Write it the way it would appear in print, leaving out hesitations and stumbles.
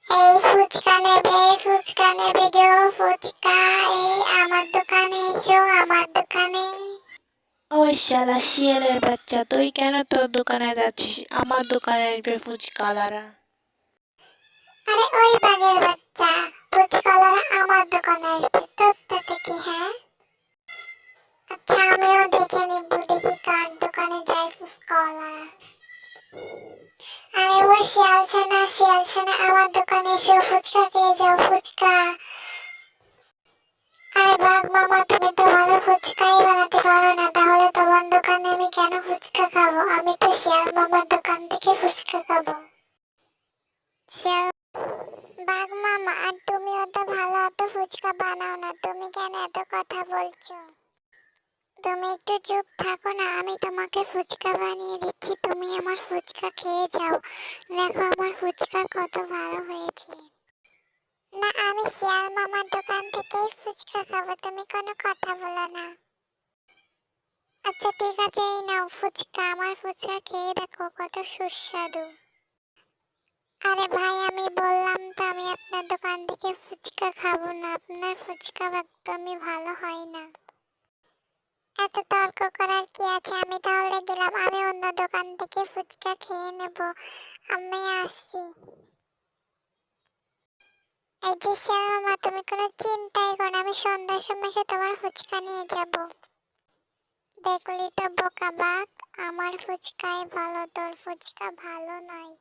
এই ফুচকা নেবে গো ফুচকা। এই আমার দোকানে এসো, আমার দোকানে। ওই শালা শিয়ালের বাচ্চা, তুই কেন তোর দোকানে যাচ্ছিস? আমার দোকানে আসবে ফুচকাওয়ালারা। আরে ওই বাজের বাচ্চা, ফুচকাওয়ালারা আমার দোকানে আসবে, তোর তাতে কি? হ্যাঁ, আচ্ছা আমিও দেখে নিব, দেখি কার দোকানে যায় ফুচকাওয়ালারা। আরে ওই শিয়াল ছানা আমার দোকানে এসো, ফুচকা খেয়ে যাও ফুচকা। আরে বাঘ মামা, তুমি তো ভালো ফুচকাই বানাতে পারো না, তাহলে তোমার দোকানে আমি কেন ফুচকা খাবো? আমি তো শিয়াল মামার দোকান থেকে ফুচকা খাবো। শিয়াল বাঘ মামা, আর তুমিও তো ভালো অত ফুচকা বানাও না, তুমি কেন এত কথা বলছো? তুমি একটু চুপ থাকো না, আমি তোমাকে ফুচকা বানিয়ে দিচ্ছি, তুমি আমার ফুচকা খেয়ে যাও। দেখো আমার ফুচকা কত ভালো হয়েছে। না, আমি শিয়াল মামার দোকান থেকেই ফুচকা খাবো, তুমি কোনো কথা বলো না। আচ্ছা ঠিক আছে, এই নাও ফুচকা, আমার ফুচকা খেয়ে দেখো কত সুস্বাদু। আরে ভাই, আমি বললাম তো আমি আপনার দোকান থেকে ফুচকা খাবো না, আপনার ফুচকা একদমই ভালো হয় না। এত তর্ক করার কি আছে, আমি তাহলে গেলাম, আমি অন্য দোকান থেকে ফুচকা খেয়ে নেব, আমি আসছি। এই যে শ্যামা, তুমি কোনো চিন্তাই করো না, আমি সন্ধ্যার সময় এসে তোমার ফুচকা নিয়ে যাব। দেখলি তো বোকা বাঘ, আমার ফুচকাই ভালো, তোর ফুচকা ভালো নয়।